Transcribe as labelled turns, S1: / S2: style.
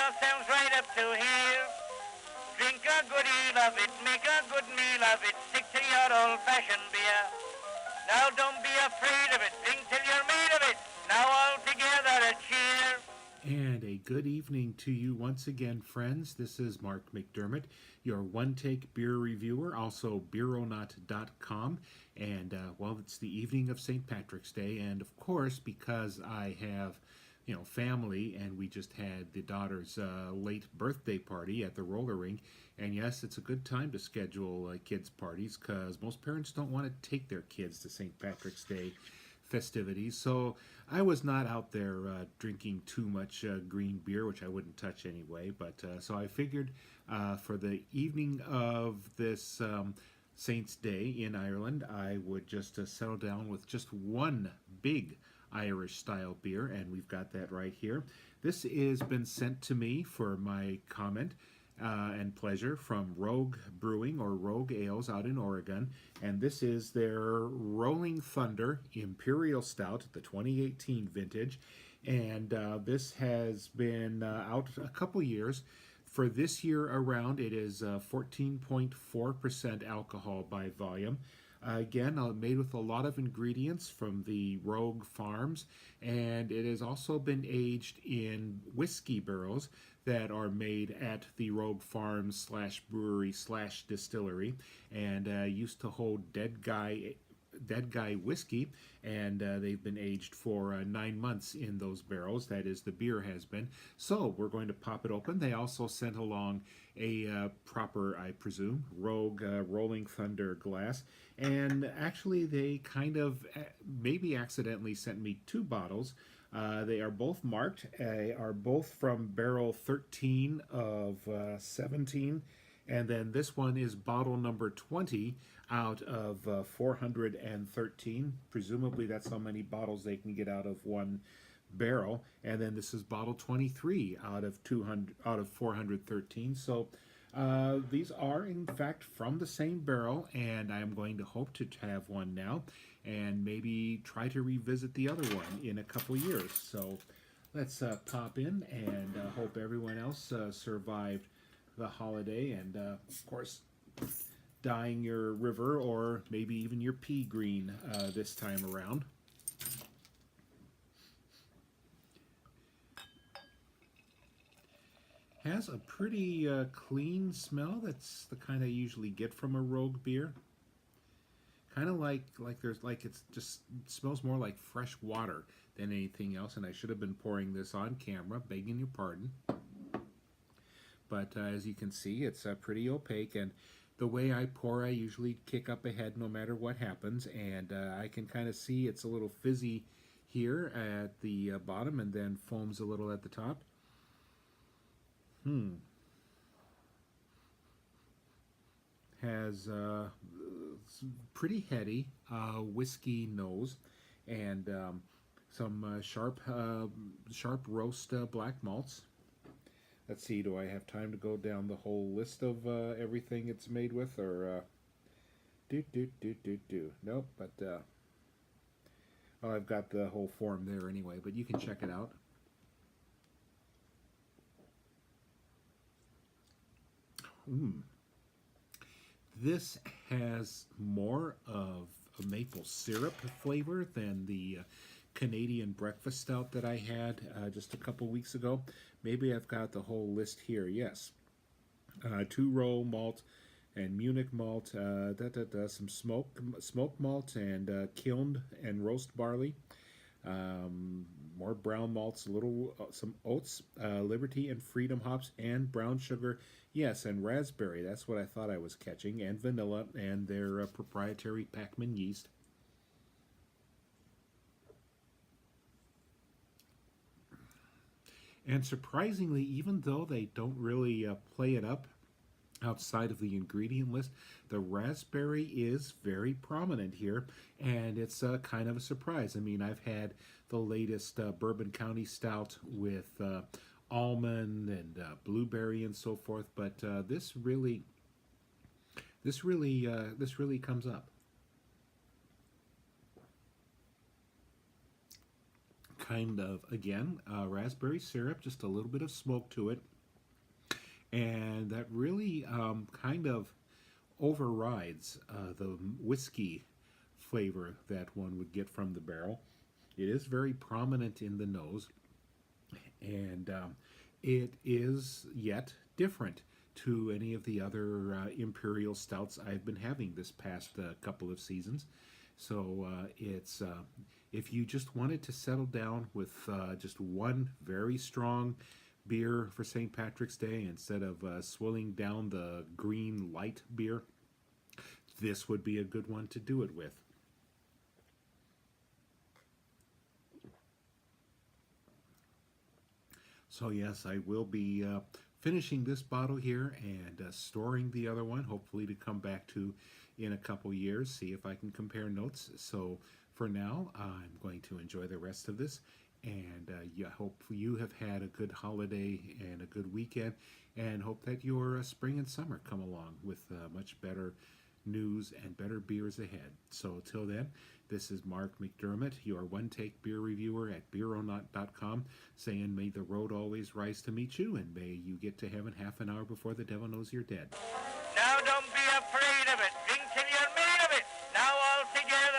S1: yourselves right up to here. Drink a good deal of it, make a good meal of it, stick to your old-fashioned beer. Now don't be afraid of it, drink till you're made of it. Now all together a cheer.
S2: And a good evening to you once again, friends. This is Mark McDermott, your one-take beer reviewer, also beeronaut.com. And, well, it's the evening of St. Patrick's Day. And, of course, because I have, family, and we just had the daughter's late birthday party at the roller rink. And, yes, it's a good time to schedule kids' parties because most parents don't want to take their kids to St. Patrick's Day festivities. So I was not out there drinking too much green beer, which I wouldn't touch anyway. But so I figured for the evening of this Saints' Day in Ireland, I would just settle down with just one big Irish style beer, and we've got that right here. This has been sent to me for my comment and pleasure from Rogue Brewing, or Rogue Ales, out in Oregon. And this is their Rolling Thunder Imperial Stout, the 2018 vintage. And this has been out a couple years. For this year around, it is 14.4% alcohol by volume. Again, made with a lot of ingredients from the Rogue Farms, and it has also been aged in whiskey barrels that are made at the Rogue Farms slash brewery slash distillery, and used to hold Dead Guy whiskey, and they've been aged for 9 months in those barrels. That is, the beer has been. So we're going to pop it open. They also sent along a proper, I presume, Rogue Rolling Thunder glass. And actually, they kind of maybe accidentally sent me 2 bottles. They are both marked, are both from barrel 13 of 17. And then this one is bottle number 20 out of 413. Presumably that's how many bottles they can get out of one barrel. And then this is bottle 23 out of 413. So these are in fact from the same barrel, and I'm going to hope to have one now and maybe try to revisit the other one in a couple years. So let's pop in and hope everyone else survived the holiday, and of course dyeing your river or maybe even your pea green this time around. Has a pretty clean smell. That's the kind I usually get from a Rogue beer. Kind of like it's just, it smells more like fresh water than anything else. And I should have been pouring this on camera, begging your pardon. But as you can see, it's pretty opaque, and the way I pour, I usually kick up ahead no matter what happens, and I can kind of see it's a little fizzy here at the bottom and then foams a little at the top. Has pretty heady whiskey nose, and some sharp roast black malts. Let's see, do I have time to go down the whole list of everything it's made with, or nope, but well, I've got the whole form there anyway, but you can check it out. This has more of a maple syrup flavor than the Canadian breakfast stout that I had just a couple weeks ago. Maybe I've got the whole list here. Yes, 2-row malt and Munich malt, some smoke malt and kilned and roast barley, more brown malts, a little some oats, Liberty and Freedom hops, and brown sugar. Yes, and raspberry. That's what I thought I was catching, and vanilla, and their proprietary Packman yeast. And surprisingly, even though they don't really play it up outside of the ingredient list, the raspberry is very prominent here, and it's kind of a surprise. I mean, I've had the latest Bourbon County Stout with almond and blueberry and so forth, but this really comes up. Kind of, again, raspberry syrup, just a little bit of smoke to it. and that really kind of overrides the whiskey flavor that one would get from the barrel. It is very prominent in the nose, and it is yet different to any of the other imperial stouts I've been having this past couple of seasons. So it's if you just wanted to settle down with just one very strong beer for St. Patrick's Day instead of swilling down the green light beer, this would be a good one to do it with. So yes, I will be finishing this bottle here and storing the other one, hopefully to come back to in a couple years, see if I can compare notes. So for now, I'm going to enjoy the rest of this, and yeah, hope you have had a good holiday and a good weekend, and hope that your spring and summer come along with much better news and better beers ahead. So till then, this is Mark McDermott, your one-take beer reviewer at beeronaut.com, saying may the road always rise to meet you, and may you get to heaven half an hour before the devil knows you're dead.
S1: Now don't be afraid of it. Drink till you're made of it. Now all together.